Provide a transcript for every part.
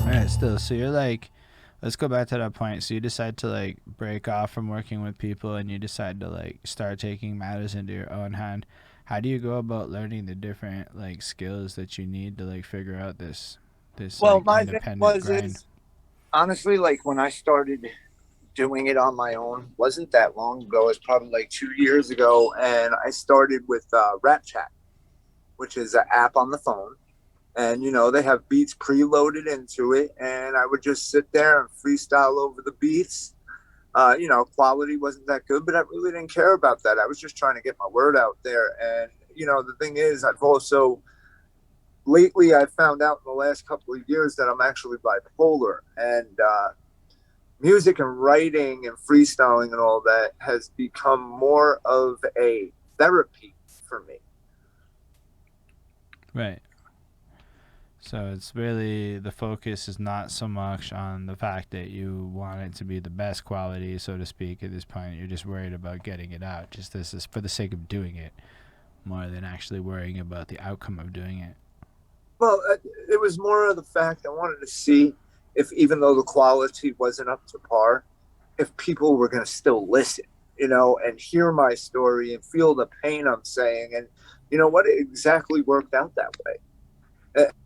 Alright, still, so you're like, let's go back to that point. So you decide to like break off from working with people and you decide to like start taking matters into your own hand. How do you go about learning the different like skills that you need to like figure out this Well, like my thing independent was grind? is honestly like when I started doing it on my own wasn't that long ago. It's probably like 2 years ago, and I started with Rap Chat, which is an app on the phone, and they have beats preloaded into it, and I would just sit there and freestyle over the beats. Quality wasn't that good, but I really didn't care about that. I was just trying to get my word out there, and the thing is, I've also lately I found out in the last couple of years that I'm actually bipolar, and music and writing and freestyling and all that has become more of a therapy for me. Right. So it's really the focus is not so much on the fact that you want it to be the best quality, so to speak, at this point. You're just worried about getting it out. Just this is for the sake of doing it, more than actually worrying about the outcome of doing it. Well, it was more of the fact I wanted to see if, even though the quality wasn't up to par, if people were going to still listen, and hear my story and feel the pain I'm saying. And you know what? It exactly worked out that way.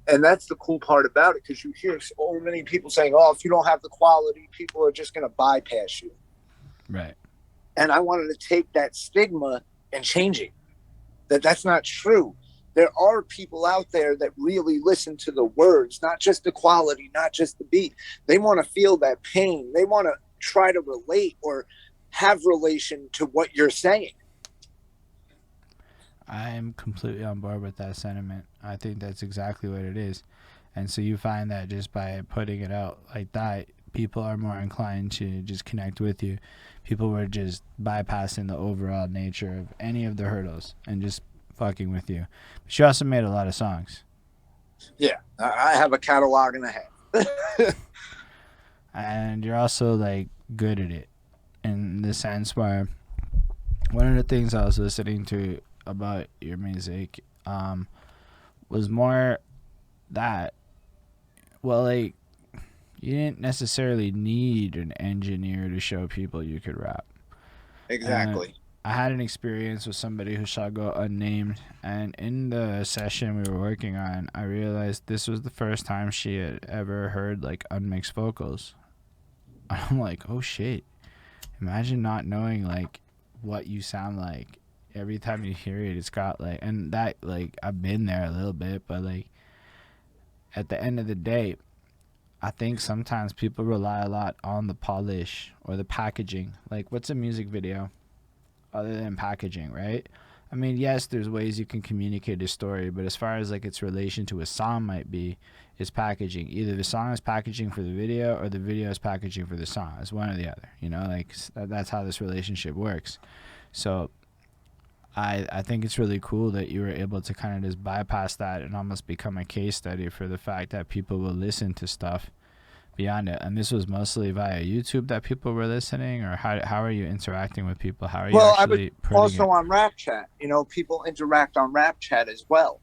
And that's the cool part about it, because you hear so many people saying, oh, if you don't have the quality, people are just going to bypass you. Right. And I wanted to take that stigma and change it. That's not true. There are people out there that really listen to the words, not just the quality, not just the beat. They want to feel that pain. They want to try to relate or have relation to what you're saying. I'm completely on board with that sentiment. I think that's exactly what it is. And so you find that just by putting it out like that, people are more inclined to just connect with you. People were just bypassing the overall nature of any of the hurdles and just fucking with you. But you also made a lot of songs. Yeah, I have a catalog and a half. And you're also like good at it in the sense where one of the things I was listening to about your music was more that, well, like, you didn't necessarily need an engineer to show people you could rap. And Exactly. I had an experience with somebody who shall go unnamed, and in the session we were working on, I realized this was the first time she had ever heard like unmixed vocals. I'm like, oh shit! Imagine not knowing like what you sound like. Every time you hear it, it's got like, and that like I've been there a little bit, but like at the end of the day, I think sometimes people rely a lot on the polish or the packaging. Like, what's a music video other than packaging, right? I mean, yes, there's ways you can communicate a story, but as far as like its relation to a song might be, is packaging. Either the song is packaging for the video or the video is packaging for the song. It's one or the other, you know, like that's how this relationship works. So I think it's really cool that you were able to kind of just bypass that and almost become a case study for the fact that people will listen to stuff beyond it. And this was mostly via YouTube that people were listening, or how are you interacting with people? How are you Well, I was actually putting also it? on Rap Chat. People interact on Rap Chat as well.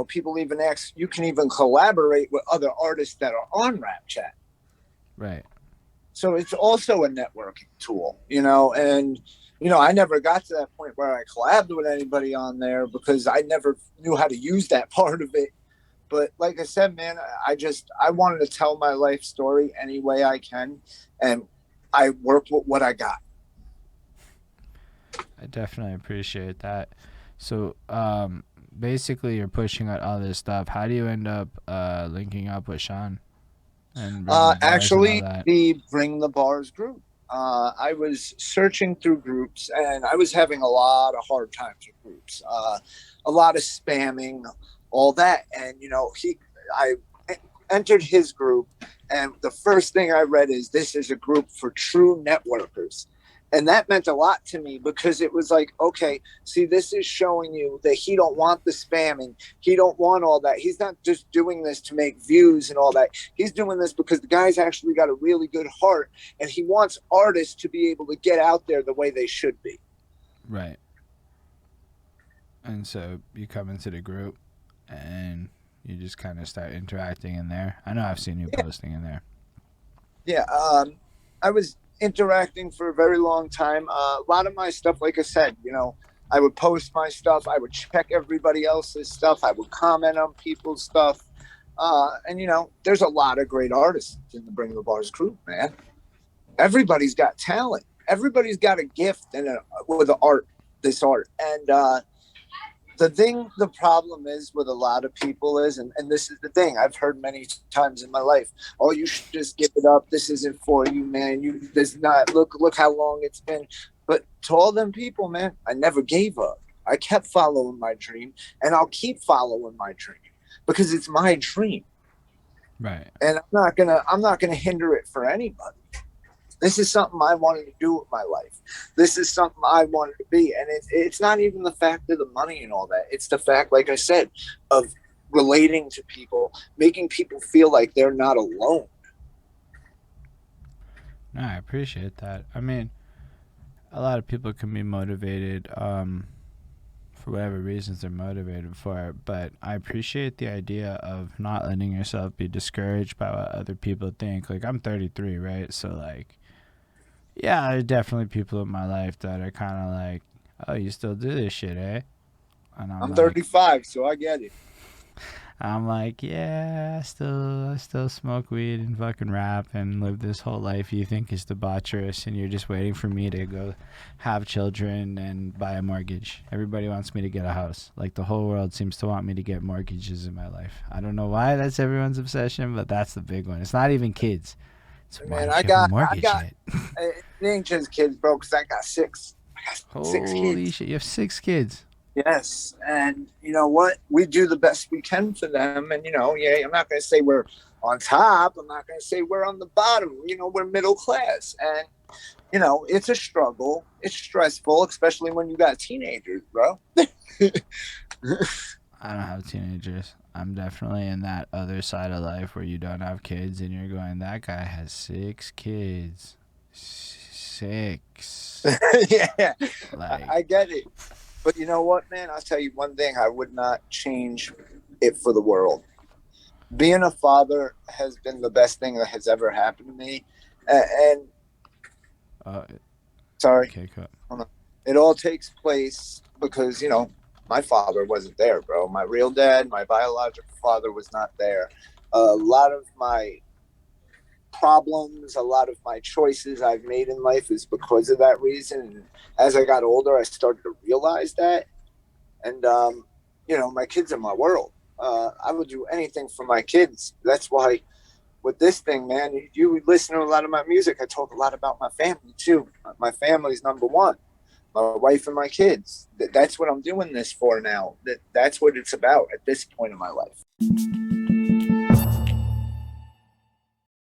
People even ask, you can even collaborate with other artists that are on Rap Chat. Right. So it's also a networking tool, and I never got to that point where I collabed with anybody on there because I never knew how to use that part of it. But like I said, man, I wanted to tell my life story any way I can, and I work with what I got. I definitely appreciate that. So, basically, you're pushing out all this stuff. How do you end up linking up with Sean and bring the bars and all Actually, that? the Bring the Bars group. I was searching through groups, and I was having a lot of hard times with groups. A lot of spamming, all that, and I entered his group, and the first thing I read is, this is a group for true networkers. And that meant a lot to me, because it was like, okay, see, this is showing you that he don't want the spamming. He don't want all that. He's not just doing this to make views and all that. He's doing this because the guy's actually got a really good heart, and he wants artists to be able to get out there the way they should be. Right. And so you come into the group, and you just kind of start interacting in there? I know I've seen you posting in there. Yeah, I was interacting for a very long time. A lot of my stuff, like I said, I would post my stuff. I would check everybody else's stuff. I would comment on people's stuff. And there's a lot of great artists in the Bring the Bars crew, man. Everybody's got talent. Everybody's got a gift and with this art. And the problem is with a lot of people is, and this is the thing I've heard many times in my life. Oh, you should just give it up. This isn't for you, man. There's not. Look how long it's been. But to all them people, man, I never gave up. I kept following my dream, and I'll keep following my dream because it's my dream. Right. And I'm not gonna hinder it for anybody. This is something I wanted to do with my life. This is something I wanted to be. And it's not even the fact of the money and all that. It's the fact, like I said, of relating to people, making people feel like they're not alone. No, I appreciate that. I mean, a lot of people can be motivated for whatever reasons they're motivated for it, but I appreciate the idea of not letting yourself be discouraged by what other people think. Like, I'm 33, right? So, like, yeah, there's definitely people in my life that are kind of like, oh, you still do this shit, eh? And I'm 35, so I get it. I'm like, yeah, I still smoke weed and fucking rap and live this whole life you think is debaucherous, and you're just waiting for me to go have children and buy a mortgage. Everybody wants me to get a house. Like, the whole world seems to want me to get mortgages in my life. I don't know why that's everyone's obsession, but that's the big one. It's not even kids. It's man, I got it ain't just kids, bro, because I got six. Holy 6 kids. Shit, you have 6 kids. Yes, and you know what? We do the best we can for them, and yeah, I'm not going to say we're on top. I'm not going to say we're on the bottom. We're middle class, and it's a struggle. It's stressful, especially when you got teenagers, bro. I don't have teenagers. I'm definitely in that other side of life where you don't have kids and you're going, that guy has 6 kids. 6. Yeah, I get it. But you know what, man? I'll tell you one thing. I would not change it for the world. Being a father has been the best thing that has ever happened to me. And sorry. Okay, cool. It all takes place because, my father wasn't there, bro. My real dad, my biological father was not there. A lot of my problems, a lot of my choices I've made in life is because of that reason. And as I got older, I started to realize that. And, my kids are my world. I would do anything for my kids. That's why with this thing, man, you listen to a lot of my music. I talk a lot about my family too. My family's number one. My wife and my kids. That's what I'm doing this for now. That's what it's about at this point in my life.